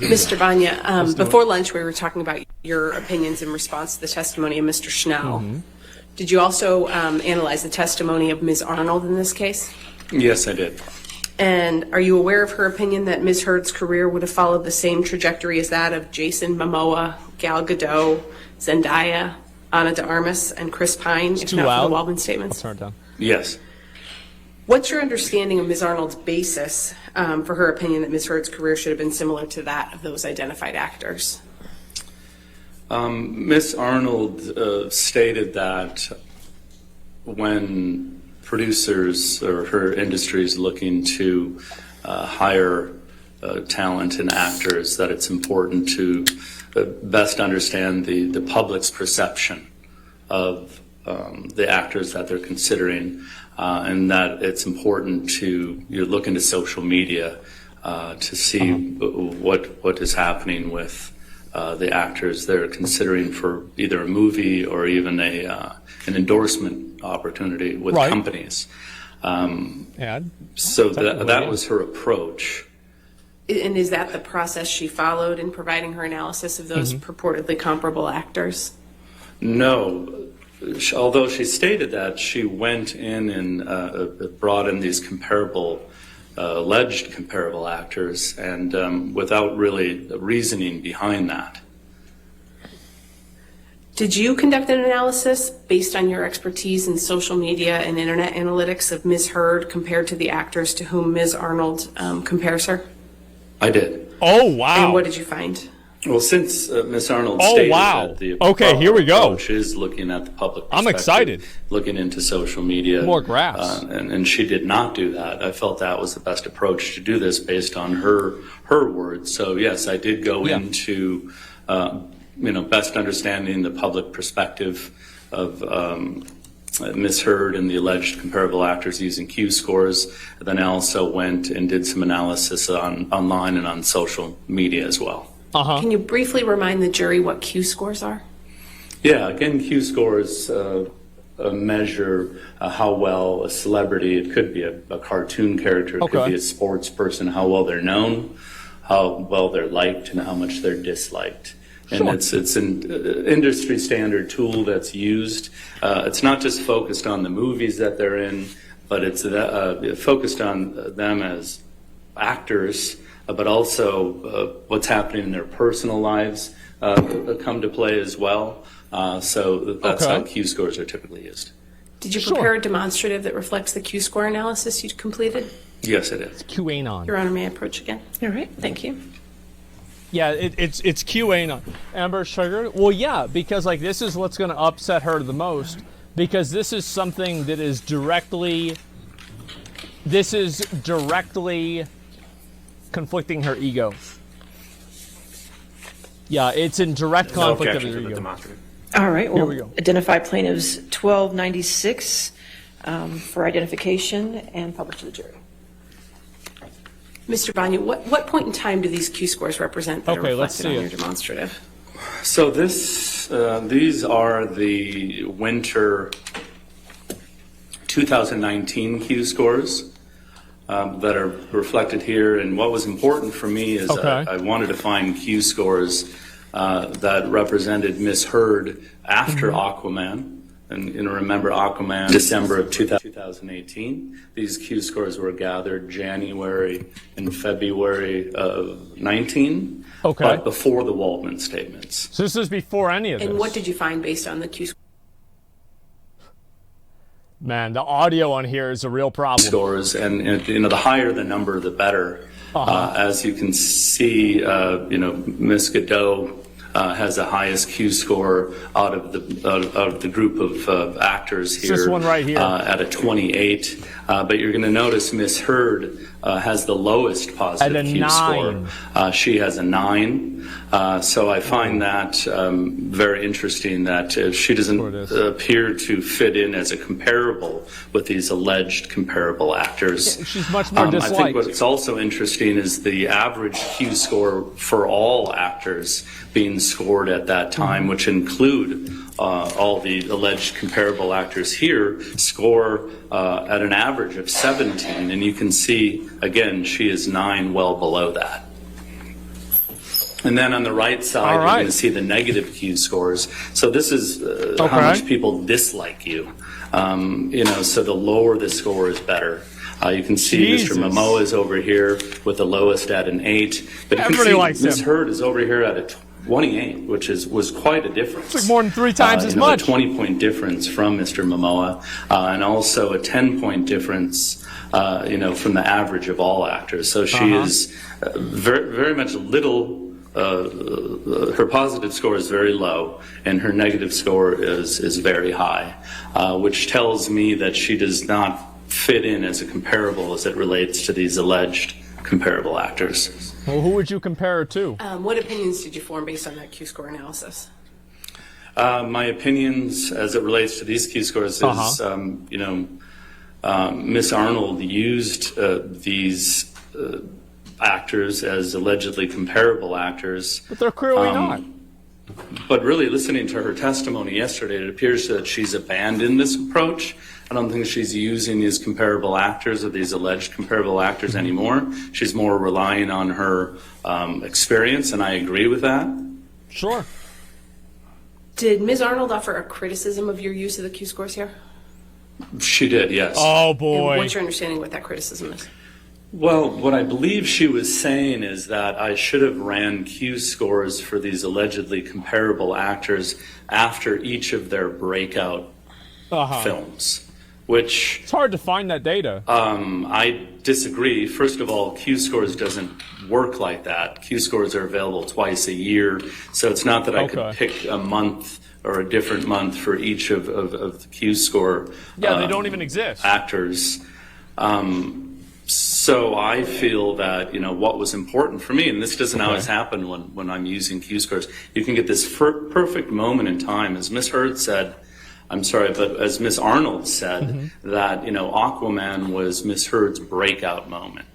Mr. Banya, before lunch we were talking about your opinions in response to the testimony of Mr. Schnell. Did you also analyze the testimony of Ms. Arnold in this case? Yes, I did. And are you aware of her opinion that Ms. Heard's career would have followed the same trajectory as that of Jason Momoa, Gal Gadot, Zendaya, Ana de Armas, and Chris Pine, if not for the Waldman statements? I'll turn it down. Yes. What's your understanding of Ms. Arnold's basis for her opinion that Ms. Heard's career should have been similar to that of those identified actors? Ms. Arnold stated that when producers or her industry is looking to hire talent and actors, that it's important to best understand the public's perception of the actors that they're considering, and that it's important to look into social media to see what is happening with the actors they're considering for either a movie or even an endorsement opportunity with companies. So that was her approach. And is that the process she followed in providing her analysis of those purportedly comparable actors? No. Although she stated that, she went in and brought in these alleged comparable actors, and without really reasoning behind that. Did you conduct an analysis based on your expertise in social media and internet analytics of Ms. Heard compared to the actors to whom Ms. Arnold compares her? I did. Oh, wow. And what did you find? Well, since Ms. Arnold stated that the here we go. approach is looking at the public perspective, I'm excited. Looking into social media. More graphs. And she did not do that. I felt that was the best approach to do this based on her words. So, yes, I did go into best understanding the public perspective of Ms. Heard and the alleged comparable actors using Q scores. Then I also went and did some analysis online and on social media as well. Can you briefly remind the jury what Q scores are? Yeah, again, Q scores measure how well a celebrity, it could be a cartoon character, it could be a sports person, how well they're known, how well they're liked, and how much they're disliked. And it's an industry standard tool that's used. It's not just focused on the movies that they're in, but it's focused on them as actors, but also what's happening in their personal lives come to play as well. So that's how Q scores are typically used. Did you prepare a demonstrative that reflects the Q score analysis you completed? Yes, it is. QAnon. Your Honor, may I approach again? All right, thank you. Yeah, it's QAnon. Amber Sugar? Well, yeah, because this is what's going to upset her the most, because this is something that is directly conflicting her ego. Yeah, it's in direct conflict of her ego. All right, well, Here we go. Identify plaintiffs 1296 for identification and publish to the jury. Mr. Banya, what point in time do these Q scores represent that are reflected on your demonstrative? So these are the winter 2019 Q scores that are reflected here. And what was important for me is I wanted to find Q scores that represented Ms. Heard after Aquaman. And remember Aquaman, December of 2018. These Q scores were gathered January and February of 19, but before the Waldman statements. So this is before any of this. And what did you find based on the Q scores? Man, the audio on here is a real problem. Scores, and the higher the number, the better. As you can see, Ms. Gadot has the highest Q score out of the group of actors here. This one right here. At a 28. But you're going to notice Ms. Heard has the lowest positive Q score. She has a 9. So I find that very interesting that she doesn't appear to fit in as a comparable with these alleged comparable actors. She's much more disliked. I think what's also interesting is the average Q score for all actors being scored at that time, which include all the alleged comparable actors here, score at an average of 17. And you can see, again, she is 9, well below that. And then on the right side, you're going to see the negative Q scores. So this is how much people dislike you. So the lower the score is better. You can see Mr. Momoa is over here with the lowest at an 8. But you can see Ms. Heard is over here at a 28, which was quite a difference. It's like more than 3 times as much. A 20-point difference from Mr. Momoa, and also a 10-point difference, from the average of all actors. So she is very, very much her positive score is very low, and her negative score is very high, which tells me that she does not fit in as a comparable as it relates to these alleged comparable actors. Well, who would you compare her to? What opinions did you form based on that Q-score analysis? My opinions as it relates to these Q-scores is, Miss Arnold used these actors as allegedly comparable actors. But they're clearly not. But really, listening to her testimony yesterday, it appears that she's abandoned this approach. I don't think she's using these comparable actors or these alleged comparable actors anymore. She's more relying on her experience, and I agree with that. Sure. Did Ms. Arnold offer a criticism of your use of the Q-scores here? She did, yes. Oh, And boy. what's your understanding of what that criticism is? Well, what I believe she was saying is that I should have ran Q scores for these allegedly comparable actors after each of their breakout films, which... It's hard to find that data. I disagree. First of all, Q scores doesn't work like that. Q scores are available twice a year, so it's not that I could pick a month or a different month for each of the Q score they don't even exist. Actors. So I feel that, what was important for me, and this doesn't always happen when I'm using Q scores, you can get this perfect moment in time. As Miss Heard said, I'm sorry, but as Miss Arnold said, that, Aquaman was Miss Heard's breakout moment.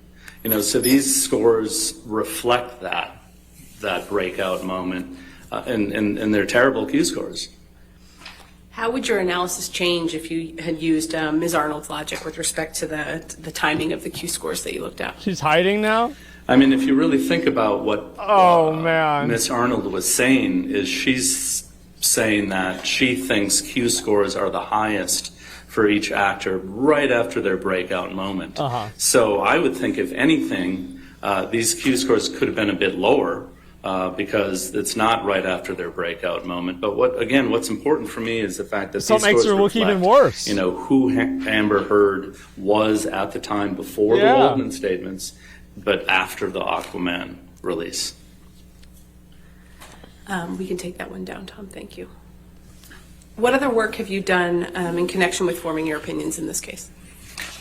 So these scores reflect that breakout moment, and they're terrible Q scores. How would your analysis change if you had used Ms. Arnold's logic with respect to the timing of the Q-scores that you looked at? She's hiding now? I mean, if you really think about what man, Miss Arnold was saying, is she's saying that she thinks Q scores are the highest for each actor right after their breakout moment. So I would think, if anything, these Q scores could have been a bit lower, because it's not right after their breakout moment. But what's important for me is the fact that these scores makes her look reflect, even worse. Who Amber Heard was at the time before the Waldman statements, but after the Aquaman release. We can take that one down, Tom. Thank you. What other work have you done in connection with forming your opinions in this case?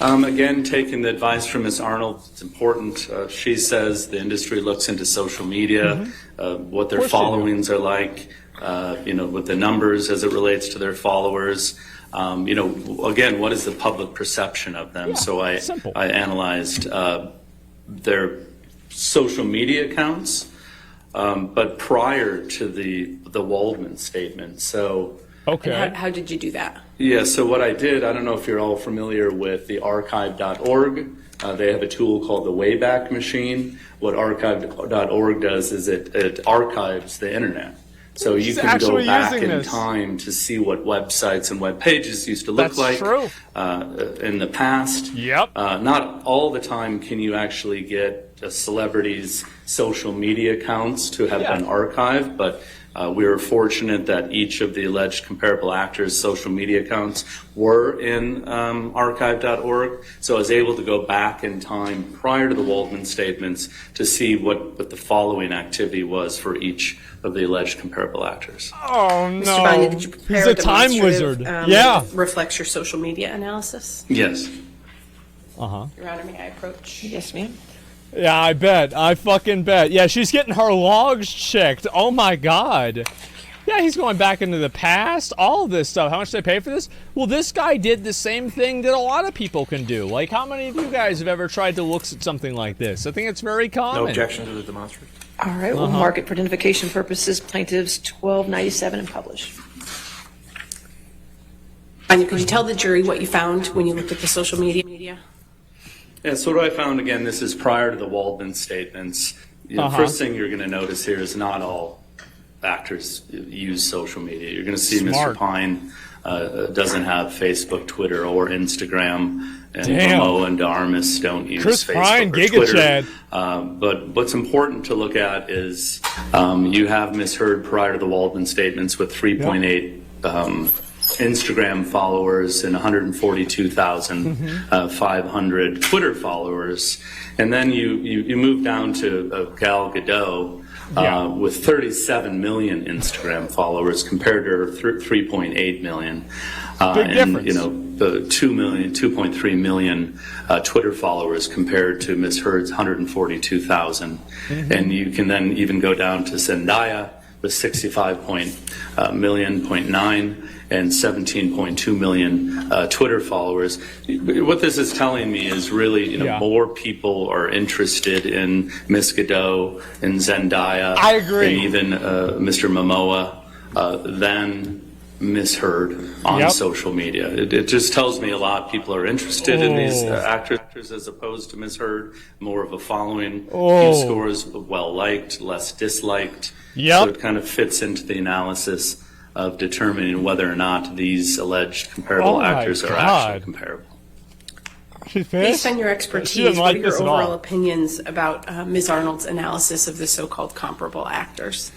Again, taking the advice from Ms. Arnold, it's important. She says the industry looks into social media, what their followings are like, with the numbers as it relates to their followers. Again, what is the public perception of them? So I analyzed their social media accounts, but prior to the Waldman statement. So. And how did you do that? Yeah, so what I did, I don't know if you're all familiar with the archive.org. They have a tool called the Wayback Machine. What archive.org does is it archives the internet. So you can go back in time to see what websites and web pages used to look like in the past. Not all the time can you actually get a celebrity's social media accounts to have been archived, but we were fortunate that each of the alleged comparable actors' social media accounts were in archive.org. So I was able to go back in time prior to the Waldman statements to see what the following activity was for each of the alleged comparable actors. Oh, no. Mr. Banya, did you prepare He's a time wizard. that reflects your social media analysis? Yes. Your Honor, may I approach? Yes, ma'am. Yeah, I bet. I fucking bet. Yeah, she's getting her logs checked. Oh my god. Yeah, he's going back into the past. All of this stuff. How much did they pay for this? Well, this guy did the same thing that a lot of people can do. Like, how many of you guys have ever tried to look at something like this? I think it's very common. No objection to the demonstrative. All right, we'll mark it for identification purposes, plaintiffs 1297 and publish. Banya, could you tell the jury what you found when you looked at the social media? Yeah, so what I found, again, this is prior to the Waldman statements. first thing you're going to notice here is not all actors use social media. You're going to see Smart. Mr. Pine doesn't have Facebook, Twitter, or Instagram. And Damn. Momoa and Darmus don't use Chris Facebook Pine, or Giga Twitter. Chad. But what's important to look at is you have Ms. Heard prior to the Waldman statements with 3.8 Instagram followers and 142,500 Twitter followers. And then you move down to Gal Gadot with 37 million Instagram followers compared to her 3.8 million. Big difference. You know, the 2.3 million Twitter followers compared to Ms. Heard's 142,000. And you can then even go down to Zendaya with 65.9 million and 17.2 million Twitter followers. What this is telling me is really, more people are interested in Ms. Gadot and Zendaya. I agree. And even Mr. Momoa than Ms. Heard on social media. It just tells me a lot of people are interested in these actors as opposed to Ms. Heard. More of a following. Few scores, well-liked, less disliked. So it kind of fits into the analysis of determining whether or not these alleged comparable actors are actually comparable. She's pissed? Based on your She expertise, doesn't what like are your this at all. overall opinions about Ms. Arnold's analysis of the so-called comparable actors?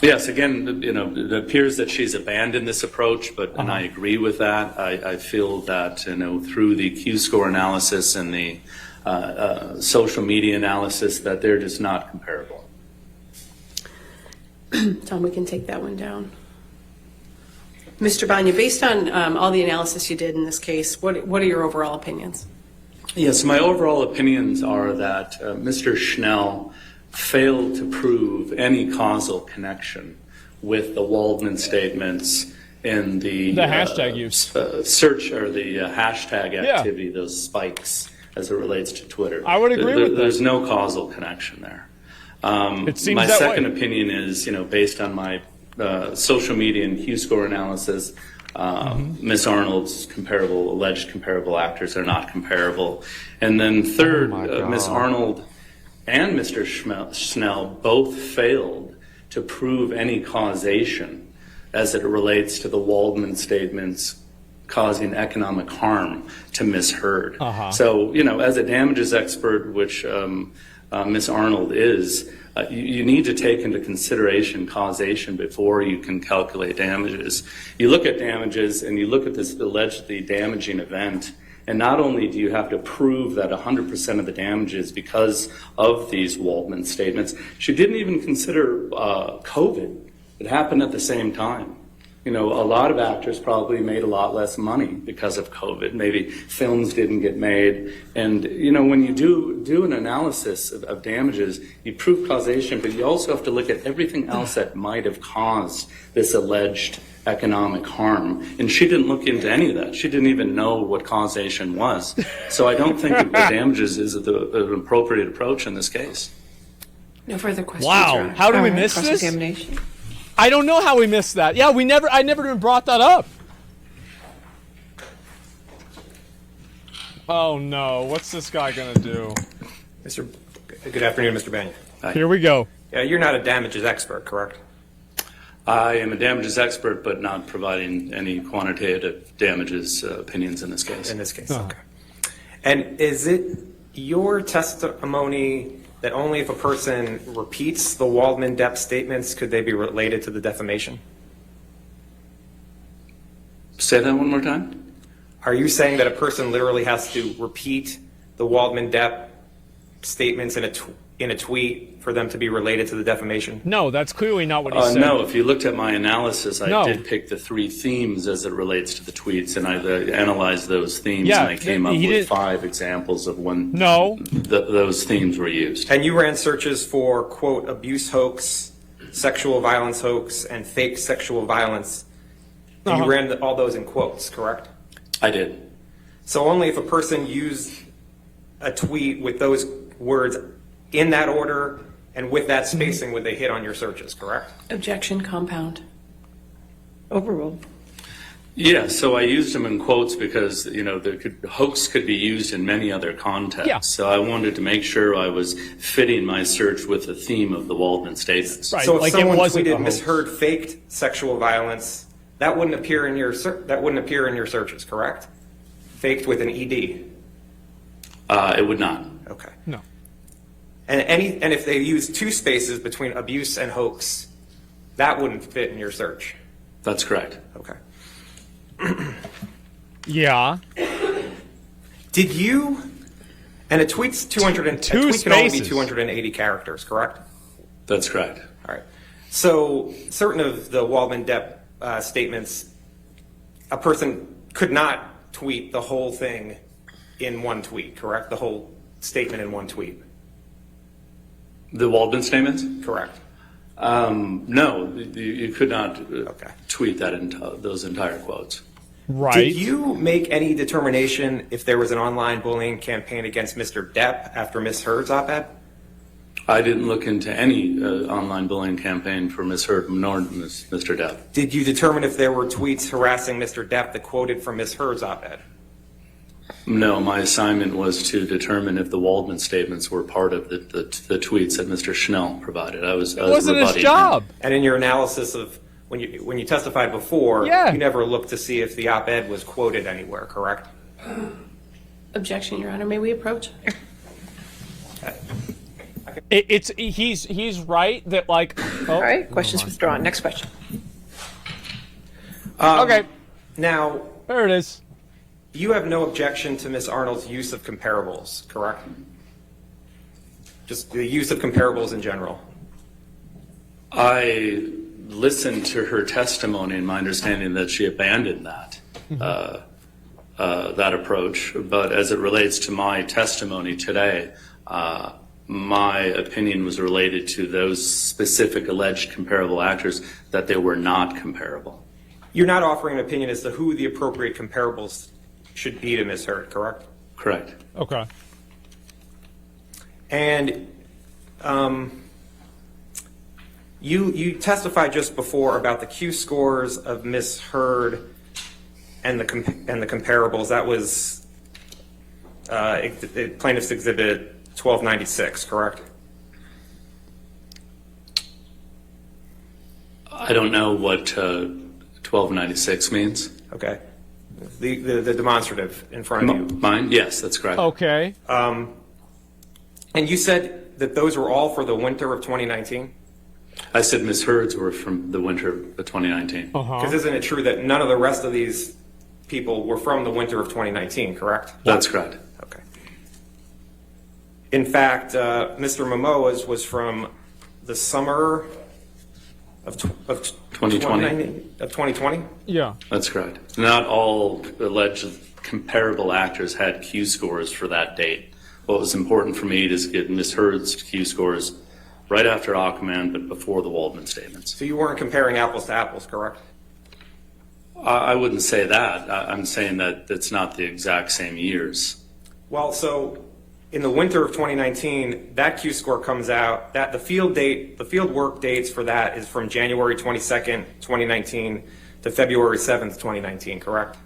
Yes, again, it appears that she's abandoned this approach, and I agree with that. I feel that, through the Q-score analysis and the social media analysis, that they're just not comparable. Tom, we can take that one down. Mr. Banya, based on all the analysis you did in this case, what are your overall opinions? Yes, my overall opinions are that Mr. Schnell failed to prove any causal connection with the Waldman statements in the hashtag use. Search or the hashtag activity, those spikes as it relates to Twitter. I would agree with that. There's no causal connection there. It seems my that second way. opinion is, based on my social media and Q-score analysis, Ms. Arnold's alleged comparable actors are not comparable. And then third, Ms. Arnold and Mr. Schnell both failed to prove any causation as it relates to the Waldman statements causing economic harm to Ms. Heard. So, as a damages expert, which Ms. Arnold is, you need to take into consideration causation before you can calculate damages. You look at damages and you look at this allegedly damaging event, and not only do you have to prove that 100% of the damages because of these Waldman statements, she didn't even consider COVID. It happened at the same time. A lot of actors probably made a lot less money because of COVID. Maybe films didn't get made. And, when you do an analysis of damages, you prove causation, but you also have to look at everything else that might have caused this alleged economic harm. And she didn't look into any of that. She didn't even know what causation was. So I don't think that the damages is an appropriate approach in this case. No further questions. Wow, Your Honor. how did we All right, miss this? cross-examination. I don't know how we missed that. Yeah, I never even brought that up. Oh no, what's this guy gonna do? Good afternoon, Mr. Banya. Here we go. Yeah, you're not a damages expert, correct? I am a damages expert, but not providing any quantitative damages opinions in this case. In this case, okay. And is it your testimony that only if a person repeats the Waldman Depp statements could they be related to the defamation? Say that one more time. Are you saying that a person literally has to repeat the Waldman Depp statements in a tweet for them to be related to the defamation? No, that's clearly not what he said. No, if you looked at my analysis, I No. did pick the 3 themes as it relates to the tweets, and I analyzed those themes, Yeah, and I came up he with didn't- 5 examples of when No. those themes were used. And you ran searches for, quote, abuse hoax, sexual violence hoax, and fake sexual violence. And you ran all those in quotes, correct? I did. So only if a person used a tweet with those words in that order and with that spacing would they hit on your searches, correct? Objection, compound. Overruled. Yeah, so I used them in quotes because, hoax could be used in many other contexts. Yeah. So I wanted to make sure I was fitting my search with the theme of the Waldman statements. Right. So if Like, it someone wasn't a tweeted hoax. misheard faked sexual violence, that wouldn't appear in your searches, correct? Faked with an ED. It would not. Okay. No. And if they use two spaces between abuse and hoax, that wouldn't fit in your search. That's correct. Okay. Yeah. Did you? And a tweet's Two a tweet can only be spaces. 280 characters, correct? That's correct. All right. So certain of the Waldman Depp statements, a person could not tweet the whole thing in one tweet, correct? The whole statement in one tweet, The Waldman statements? correct? No, you could not Okay. tweet those entire quotes. Right. Did you make any determination if there was an online bullying campaign against Mr. Depp after Ms. Heard's op-ed? I didn't look into any online bullying campaign for Ms. Heard nor Mr. Depp. Did you determine if there were tweets harassing Mr. Depp that quoted from Ms. Heard's op-ed? No, my assignment was to determine if the Waldman statements were part of the tweets that Mr. Schnell provided. I was Wasn't his rebutting job. And in your analysis of when you testified before, Yeah. you never looked to see if the op-ed was quoted anywhere, correct? Objection, Your Honor. May we approach? He's right that, like. Oh, All right, questions withdrawn. Next question. okay. Now, There it is. you have no objection to Ms. Arnold's use of comparables, correct? Just the use of comparables in general. I listened to her testimony, and my understanding that she abandoned that that approach. But as it relates to my testimony today, my opinion was related to those specific alleged comparable actors, that they were not comparable. You're not offering an opinion as to who the appropriate comparables should be to Ms. Heard, correct? Correct. Okay. And you testified just before about the Q scores of Ms. Heard and the comparables. That was Plaintiff's Exhibit 1296, correct? I don't know what 1296 means. Okay. The demonstrative in front of you. Mine? Yes, that's correct. Okay. And you said that those were all for the winter of 2019? I said Ms. Heard's were from the winter of 2019. Because isn't it true that none of the rest of these people were from the winter of 2019, correct? That's correct. Okay. In fact, Mr. Momoa's was from the summer of 2020? Yeah. That's correct. Not all alleged comparable actors had Q scores for that date. What was important for me is to get Ms. Heard's Q scores right after Aquaman, but before the Waldman statements. So you weren't comparing apples to apples, correct? I wouldn't say that. I'm saying that it's not the exact same years. Well, so in the winter of 2019, that Q score comes out. That the field work dates for that is from January 22nd, 2019 to February 7th, 2019, correct?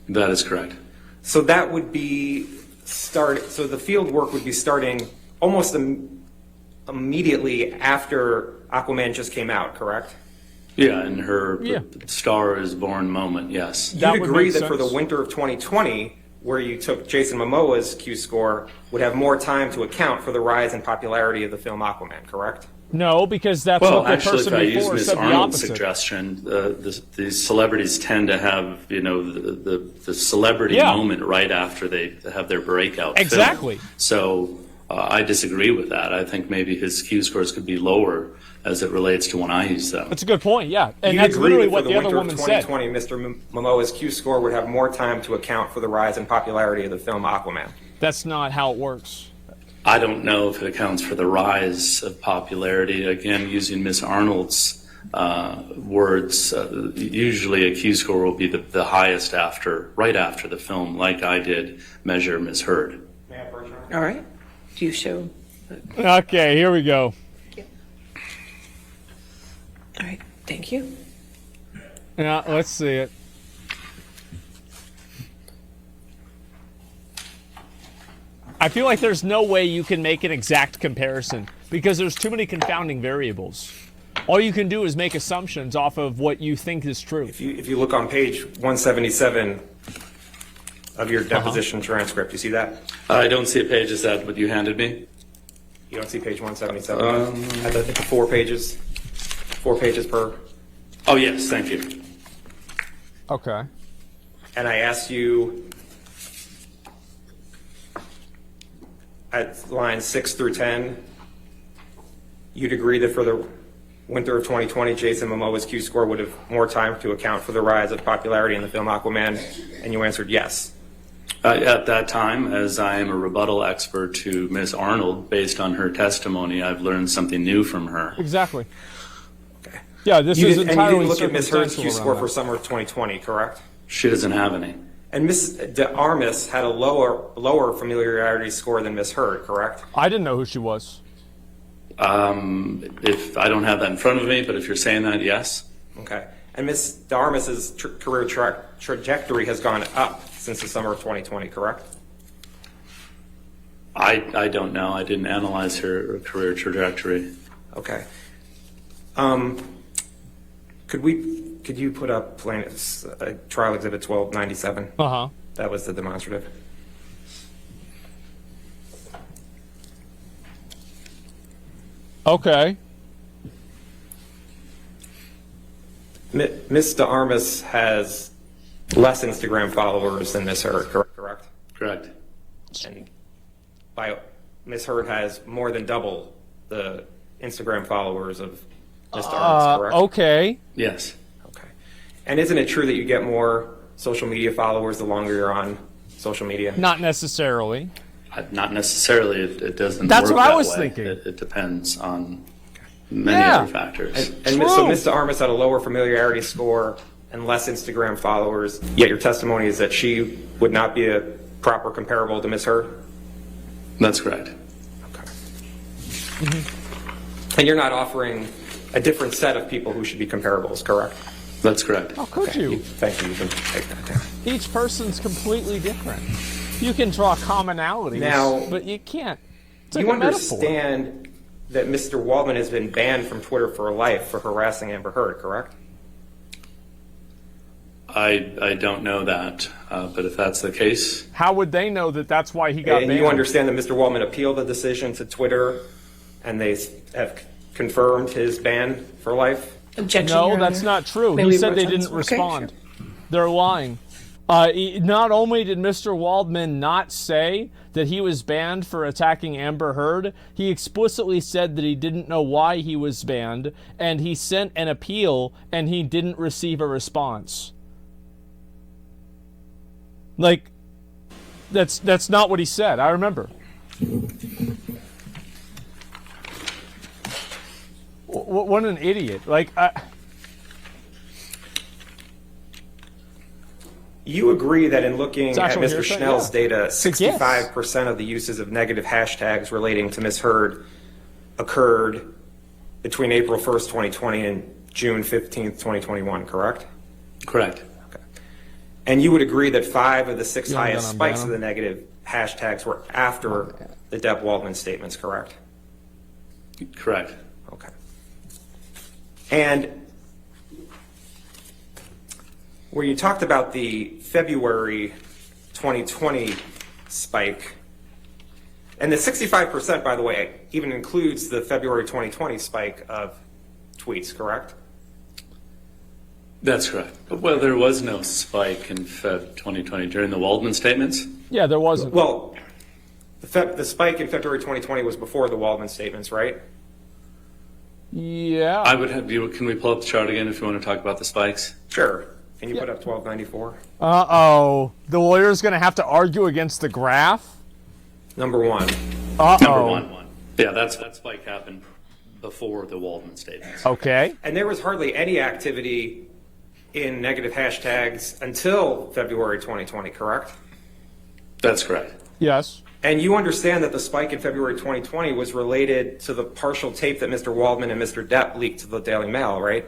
That is correct. So that would be so the field work would be starting almost immediately after Aquaman just came out, correct? Yeah, and her Yeah. Star is Born moment, yes. That You'd would agree make that for the sense. winter of 2020, where you took Jason Momoa's Q score, would have more time to account for the rise in popularity of the film Aquaman, correct? No, because that's Well, what the actually, person if I use before Ms. said the Arnold's opposite. suggestion, the celebrities tend to have, the celebrity Yeah. moment right after they have their breakout film. Exactly. So I disagree with that. I think maybe his Q scores could be lower as it relates to when I use them. That's a good point, yeah. And You'd that's agree literally that for what the the other winter of woman said. 2020, Mr. Momoa's Q score would have more time to account for the rise in popularity of the film Aquaman. That's not how it works. I don't know if it accounts for the rise of popularity. Again, using Ms. Arnold's words, usually a Q score will be the highest right after the film, like I did measure Ms. Heard. All right. Do you show? Okay, here we go. All right. Thank you. Yeah, let's see it. I feel like there's no way you can make an exact comparison because there's too many confounding variables. All you can do is make assumptions off of what you think is true. If you look on page 177 of your deposition transcript, you see that? I don't see a page. Is that what you handed me? You don't see page 177? At the 4 pages? 4 pages per? Oh, yes, thank you. Okay. And I asked you at lines 6 through 10, you'd agree that for the winter of 2020, Jason Momoa's Q-score would have more time to account for the rise of popularity in the film Aquaman, and you answered yes. At that time, as I am a rebuttal expert to Ms. Arnold, based on her testimony, I've learned something new from her. Exactly. Okay. Yeah, this is entirely and you didn't look at Ms. Heard's circumstantial Q-score around for that. summer of 2020, correct? She doesn't have any. And Ms. de Armas had a lower familiarity score than Ms. Heard, correct? I didn't know who she was. If I don't have that in front of me, but if you're saying that, yes. Okay. And Ms. de Armas's career trajectory has gone up since the summer of 2020, correct? I don't know. I didn't analyze her career trajectory. Okay. Could you put up plaintiff's trial exhibit 1297? Uh-huh. That was the demonstrative. Okay. Ms. de Armas has less Instagram followers than Ms. Heard, correct? Correct. And Ms. Heard has more than double the Instagram followers of Ms. de Armas, correct? Okay. Yes. Okay. And isn't it true that you get more social media followers the longer you're on social media? Not necessarily. Not necessarily. It doesn't That's work what I that was way. thinking. It depends on many Yeah. other factors. And so Ms. de Armas had a lower familiarity score and less Instagram followers, yet your testimony is that she would not be a proper comparable to Ms. Heard? That's correct. Okay. And you're not offering a different set of people who should be comparables, correct? That's correct. How could you? Thank you. You can take that down. Each person's completely different. You can draw commonalities, Now, but you can't. It's like You a metaphor. understand that Mr. Waldman has been banned from Twitter for life for harassing Amber Heard, correct? I don't know that, but if that's the case, How would they know that that's why he got And banned? you understand that Mr. Waldman appealed the decision to Twitter, and they have confirmed his ban for life? Objection, No, Your that's Honor. not true. May He we said they approach didn't on- respond. Okay, They're lying. Not only did Mr. Waldman not say that he was banned for attacking Amber Heard, he explicitly said that he didn't know why he was banned, and he sent an appeal, and he didn't receive a response. Like, that's not what he said. I remember. What an idiot. Like, You agree that in looking at actual Mr. hearsay? Schnell's Yeah. data, 65% of the uses of negative hashtags relating to Ms. Heard occurred between April 1st, 2020 and June 15th, 2021, correct? correct. And you would agree that 5 of the 6 You haven't highest done on spikes Bannon? of the negative hashtags were after the Depp Waldman statements, correct? Correct. Okay. And where you talked about the February 2020 spike, and the 65%, by the way, even includes the February 2020 spike of tweets, correct? That's correct. Well, there was no spike in Feb 2020 during the Waldman statements. yeah, there wasn't. Well, the spike in February 2020 was before the Waldman statements, right? Yeah. I would have you. Can we pull up the chart again if you want to talk about the spikes? Sure. Can you put up 1294? Uh-oh. The lawyer's going to have to argue against the graph? Number 1. Uh-oh. Number one. Yeah, that spike happened before the Waldman statements. Okay. And there was hardly any activity in negative hashtags until February 2020, correct? That's correct. Yes. And you understand that the spike in February 2020 was related to the partial tape that Mr. Waldman and Mr. Depp leaked to the Daily Mail, right?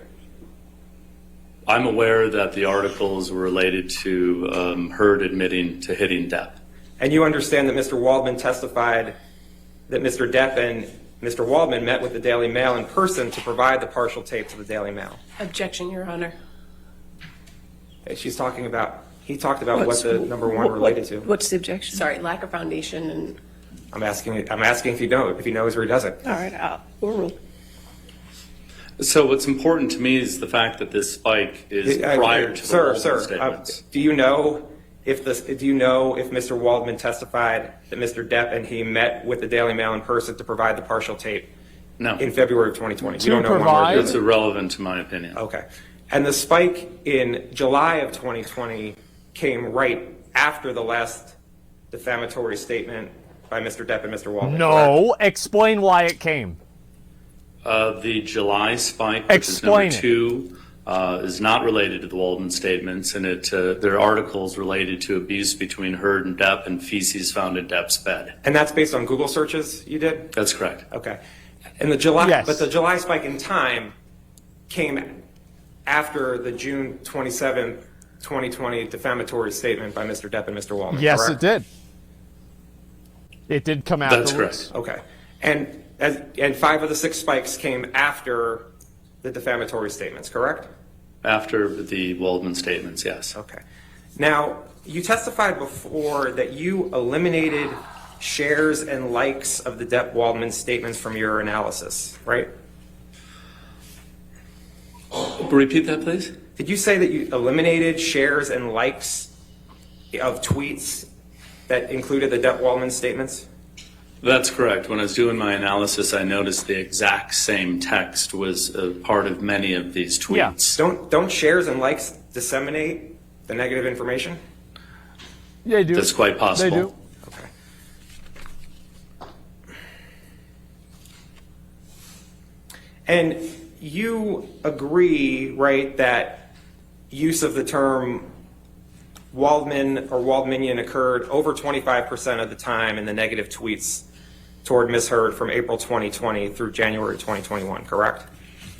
I'm aware that the articles were related to Heard admitting to hitting Depp. And you understand that Mr. Waldman testified that Mr. Depp and Mr. Waldman met with the Daily Mail in person to provide the partial tape to the Daily Mail. Objection, Your Honor. He talked about what the number one related to. What's the objection? Sorry, lack of foundation and I'm asking if he knows or he doesn't. All right, we'll rule. So what's important to me is the fact that this spike is prior to the Waldman statements. Do you know if Mr. Waldman testified that Mr. Depp and he met with the Daily Mail in person to provide the partial tape? No. In February of 2020. To You don't know provide? when It's irrelevant to my opinion. Okay. And the spike in July of 2020 came right after the last defamatory statement by Mr. Depp and Mr. Waldman. No, explain why it came. The July spike, which Explain is number 2, is not related to the Waldman statements, and there are articles related to abuse between Heard and Depp and feces found in Depp's bed. And that's based on Google searches you did? That's correct. Okay. And the July, Yes. but the July spike in time came after the June 27th, 2020 defamatory statement by Mr. Depp and Mr. Waldman. Yes, correct? it did. It did come afterwards. That's correct. Okay. And 5 of the 6 spikes came after the defamatory statements, correct? After the Waldman statements, yes. Okay. Now, you testified before that you eliminated shares and likes of the Depp-Waldman statements from your analysis, right? Repeat that, please. Did you say that you eliminated shares and likes of tweets that included the Depp-Waldman statements? That's correct. When I was doing my analysis, I noticed the exact same text was a part of many of these tweets. Yeah. Don't shares and likes disseminate the negative information? They do. That's quite possible. They do. Okay. And you agree, right, that use of the term Waldman or Waldmanian occurred over 25% of the time in the negative tweets toward Ms. Heard from April 2020 through January 2021, correct?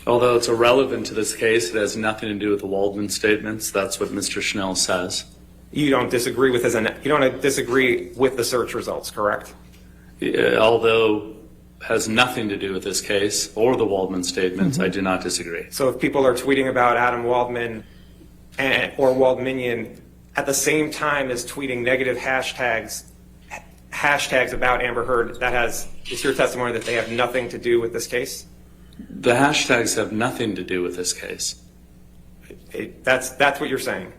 Although it's irrelevant to this case, it has nothing to do with the Waldman statements. That's what Mr. Schnell says. You don't disagree with the search results, correct? Although has nothing to do with this case or the Waldman statements, I do not disagree. So if people are tweeting about Adam Waldman or Waldmanian at the same time as tweeting negative hashtags about Amber Heard, it's your testimony that they have nothing to do with this case? The hashtags have nothing to do with this case. That's what you're saying?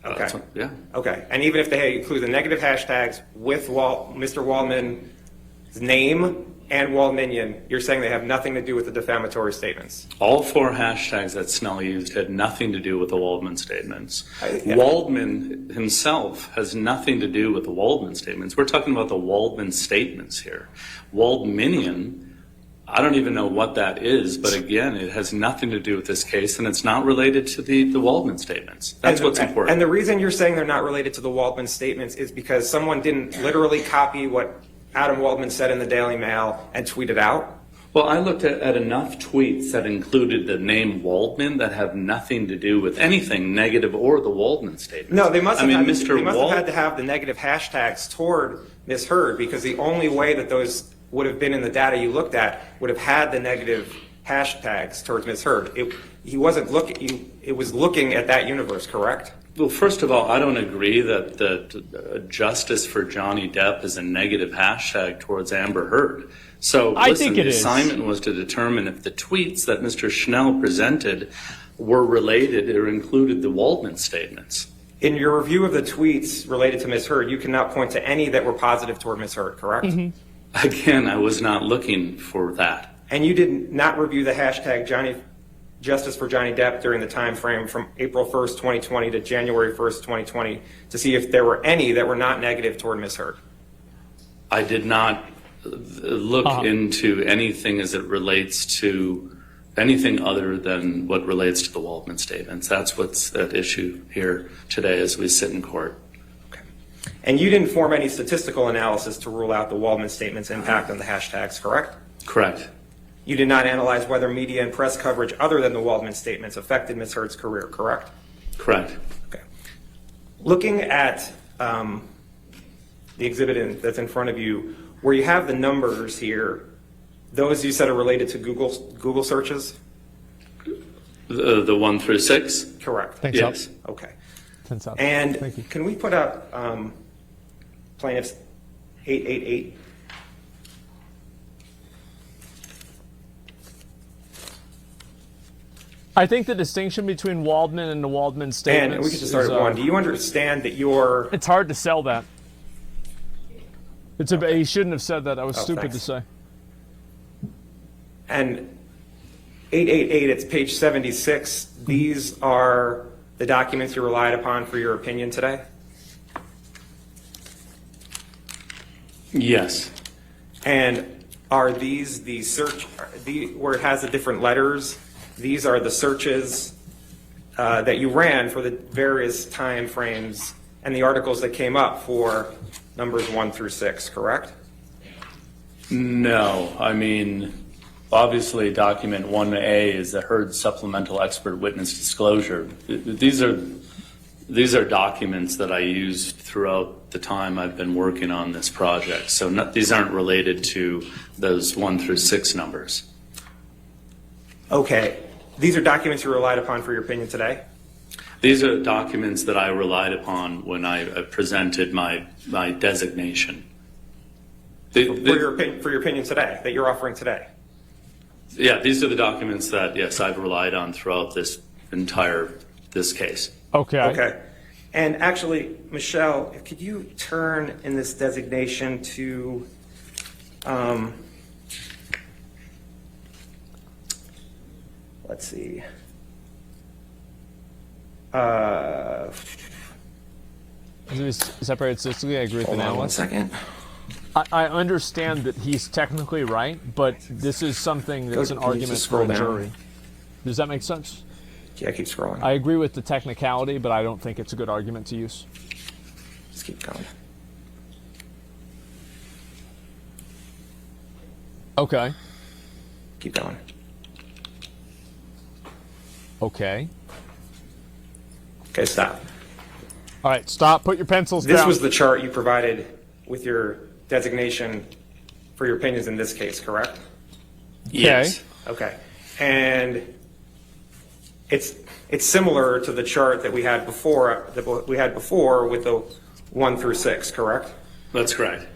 Okay. Yeah. Okay. And even if they include the negative hashtags with Mr. Waldman's name and Waldmanian, you're saying they have nothing to do with the defamatory statements? All 4 hashtags that Snell used had nothing to do with the Waldman statements. Yeah. Waldman himself has nothing to do with the Waldman statements. We're talking about the Waldman statements here. Waldmanian, I don't even know what that is, but again, it has nothing to do with this case, and it's not related to the Waldman statements. That's what's important. And the reason you're saying they're not related to the Waldman statements is because someone didn't literally copy what Adam Waldman said in the Daily Mail and tweet it out? Well, I looked at enough tweets that included the name Waldman that have nothing to do with anything negative or the Waldman statements. No, they must have had Waldman to have the negative hashtags toward Ms. Heard, because the only way that those would have been in the data you looked at would have had the negative hashtags towards Ms. Heard. It was looking at that universe, correct? Well, first of all, I don't agree that justice for Johnny Depp is a negative hashtag towards Amber Heard. So I think it the is. assignment was to determine if the tweets that Mr. Schnell presented were related or included the Waldman statements. In your review of the tweets related to Ms. Heard, you cannot point to any that were positive toward Ms. Heard, correct? Mm-hmm. Again, I was not looking for that. And you did not review the hashtag Justice for Johnny Depp during the time frame from April 1st, 2020 to January 1st, 2020 to see if there were any that were not negative toward Ms. Heard. I did not look into anything as it relates to anything other than what relates to the Waldman statements. That's what's at issue here today as we sit in court. Okay. And you didn't form any statistical analysis to rule out the Waldman statements' impact on the hashtags, correct? Correct. You did not analyze whether media and press coverage other than the Waldman statements affected Ms. Heard's career, correct? Correct. Okay. Looking at the exhibit that's in front of you, where you have the numbers here, those you said are related to Google searches? The 1 through 6? Correct. Thanks, Yes. Okay. Thanks, Al. And Thank you. can we put up plaintiffs 888? I think the distinction between Waldman and the Waldman statements. And we could just start is, at 1. Do you understand that your... It's hard to sell that. He shouldn't have said that. That was stupid thanks. to say. And 888, it's page 76. These are the documents you relied upon for your opinion today? Yes. And are these the search, where it has the different letters? These are the searches that you ran for the various time frames and the articles that came up for numbers 1 through 6, correct? No. I mean, obviously, document 1A is the Heard supplemental expert witness disclosure. These are documents that I used throughout the time I've been working on this project. So these aren't related to those 1 through 6 numbers. Okay. These are documents you relied upon for your opinion today? These are documents that I relied upon when I presented my designation. For your opinion today, that you're offering today? Yeah, these are the documents that, yes, I've relied on throughout this case. Okay. Okay. And actually, Michelle, could you turn in this designation to, let's see. Separated statistically, I agree with the Hold on one analyst. second. I understand that he's technically right, but this is something that's an Can you argument just for a scroll down? jury. Does that make sense? Yeah, keep scrolling. I agree with the technicality, but I don't think it's a good argument to use. Just keep going. Okay. Keep going. Okay. Okay, stop. All right, stop. Put your pencils This down. was the chart you provided with your designation for your opinions in this case, correct? Yes. Okay. And it's similar to the chart that we had before with the 1 through 6, correct? That's correct.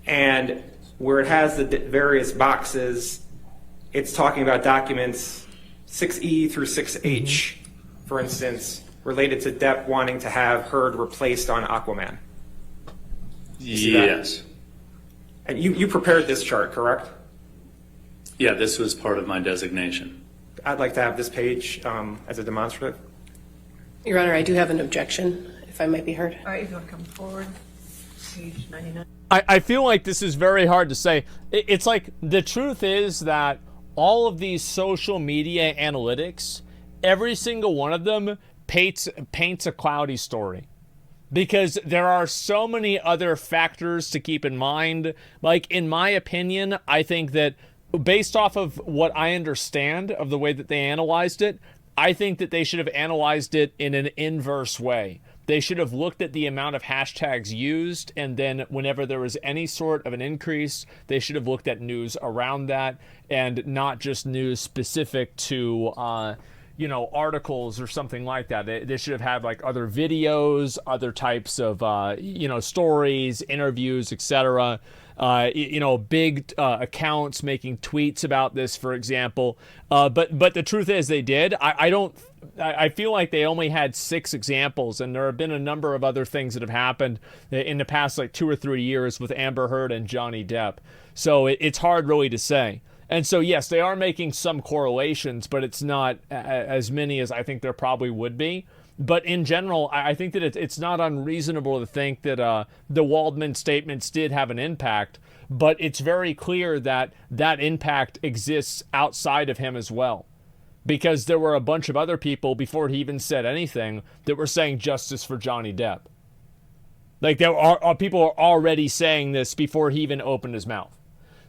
And where it has the various boxes, it's talking about documents 6E through 6H, for instance, related to Depp wanting to have Heard replaced on Aquaman. see that? Yes. And you prepared this chart, correct? Yeah, this was part of my designation. I'd like to have this page as a demonstrative. Your Honor, I do have an objection, if I might be heard. All right, if you want to come forward, page 99. I feel like this is very hard to say. It's like the truth is that all of these social media analytics, every single one of them paints a cloudy story. Because there are so many other factors to keep in mind. Like, in my opinion, I think that based off of what I understand of the way that they analyzed it, I think that they should have analyzed it in an inverse way. They should have looked at the amount of hashtags used, and then whenever there was any sort of an increase, they should have looked at news around that, and not just news specific to articles or something like that. They should have had like other videos, other types of stories, interviews, etc. Big accounts making tweets about this, for example. But the truth is, they did. I feel like they only had 6 examples, and there have been a number of other things that have happened in the past like 2 or 3 years with Amber Heard and Johnny Depp. So it's hard really to say. And so, yes, they are making some correlations, but it's not as many as I think there probably would be. But in general, I think that it's not unreasonable to think that the Waldman statements did have an impact, but it's very clear that that impact exists outside of him as well. Because there were a bunch of other people, before he even said anything, that were saying justice for Johnny Depp. Like, there are people are already saying this before he even opened his mouth.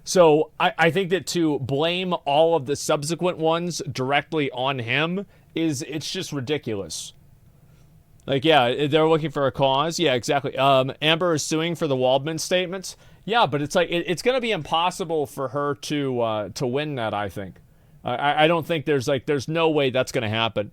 So I think that to blame all of the subsequent ones directly on him it's just ridiculous. Like, yeah, they're looking for a cause. Yeah, exactly. Amber is suing for the Waldman statements. Yeah, but it's like it's going to be impossible for her to win that. I think. I don't think there's no way that's going to happen.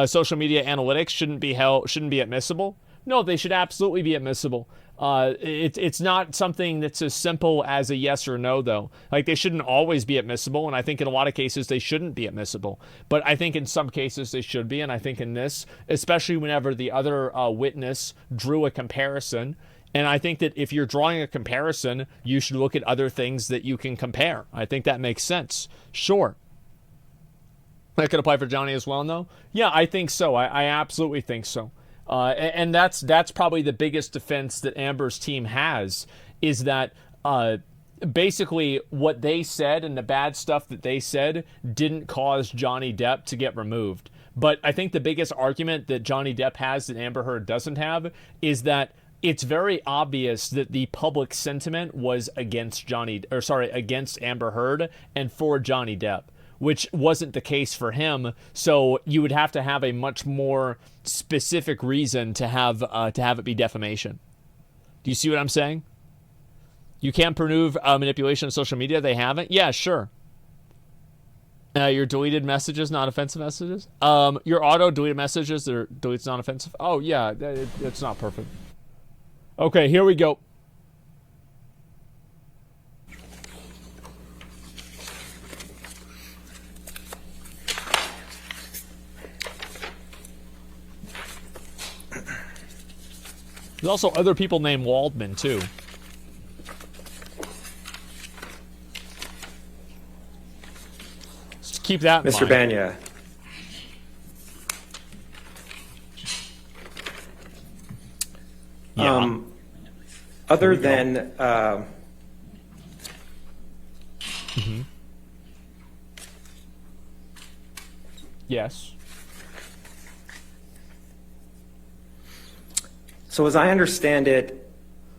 Social media analytics shouldn't be admissible. No, they should absolutely be admissible. It's not something that's as simple as a yes or no, though. Like, they shouldn't always be admissible, and I think in a lot of cases they shouldn't be admissible. But I think in some cases they should be, and I think in this, especially whenever the other witness drew a comparison, and I think that if you're drawing a comparison, you should look at other things that you can compare. I think that makes sense. Sure. That could apply for Johnny as well, though? Yeah, I think so. I absolutely think so. And that's probably the biggest defense that Amber's team has, is that basically what they said and the bad stuff that they said didn't cause Johnny Depp to get removed. But I think the biggest argument that Johnny Depp has that Amber Heard doesn't have is that it's very obvious that the public sentiment was against Amber Heard and for Johnny Depp, which wasn't the case for him. So you would have to have a much more specific reason to have it be defamation. Do you see what I'm saying? You can't prove manipulation of social media. They haven't. Yeah, sure. Your deleted messages, not offensive messages. Your auto deleted messages or deletes not offensive. Oh yeah, it's not perfect. Okay, here we go. There's also other people named Waldman, too. Just keep that in Mr. mind. Banya. Yeah. Other than Yes. So as I understand it,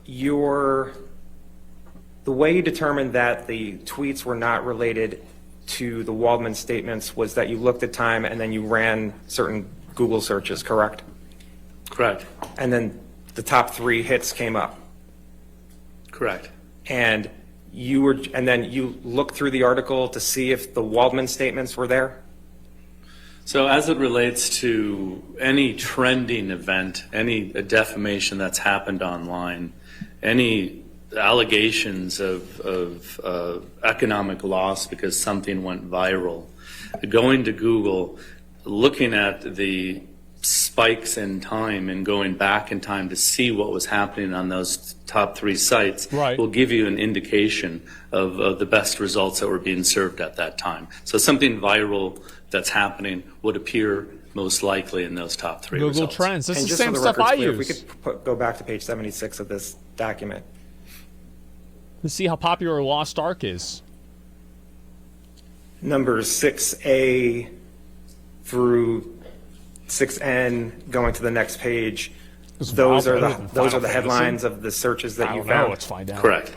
the way you determined that the tweets were not related to the Waldman statements was that you looked at time and then you ran certain Google searches, correct? Correct. And then the top 3 hits came up. Correct. And then you looked through the article to see if the Waldman statements were there? So as it relates to any trending event, any defamation that's happened online, any allegations of economic loss because something went viral, going to Google, looking at the spikes in time and going back in time to see what was happening on those top 3 sites will give you an indication of the best results that were being served at that time. So something viral that's happening would appear most likely in those top 3 Google results. Trends. This is the just so same the stuff record's I clear, use. if we could go back to page 76 of this document. Let's see how popular Lost Ark is. Numbers 6A through 6N, going to the next page. Those are the headlines of the searches that you found. Let's find out. Correct.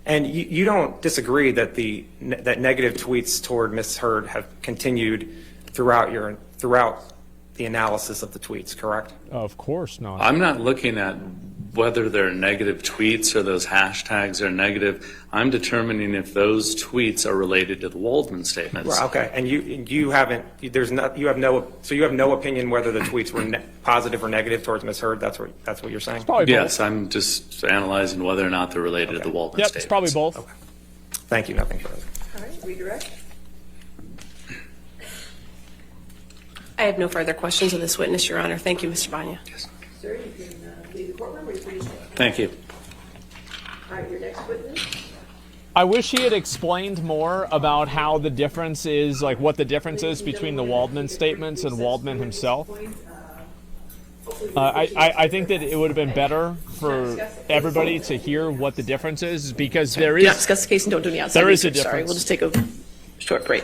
And you don't disagree that that negative tweets toward Ms. Heard have continued throughout the analysis of the tweets, correct? Of course not. I'm not looking at whether they're negative tweets or those hashtags are negative. I'm determining if those tweets are related to the Waldman statements. Well, okay, and you have no opinion whether the tweets were positive or negative towards Ms. Heard. That's what you're saying. Probably both. Yes, I'm just analyzing whether or not they're related to the Waldman Yep, statements. it's probably both. Okay. Thank you. Nothing further. All right, redirect. I have no further questions of this witness, Your Honor. Thank you, Mr. Banya. Sir, you can leave the courtroom or you please. Thank you. All right, your next witness. I wish he had explained more about how the difference is, like what the difference is between the Waldman statements and Waldman himself. I think that it would have been better for everybody to hear what the difference is, because there Do not is discuss the case and don't do any outside there is a research. Sorry, difference. we'll just take a short break.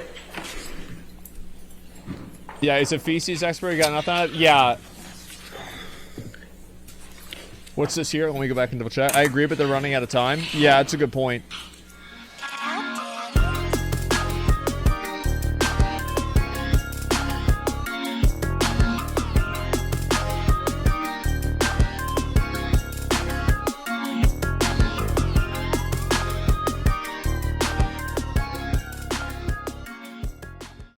Yeah, he's a feces expert. You got nothing on it? Yeah. What's this here? Let me go back and double check. I agree, but they're running out of time. Yeah, that's a good point.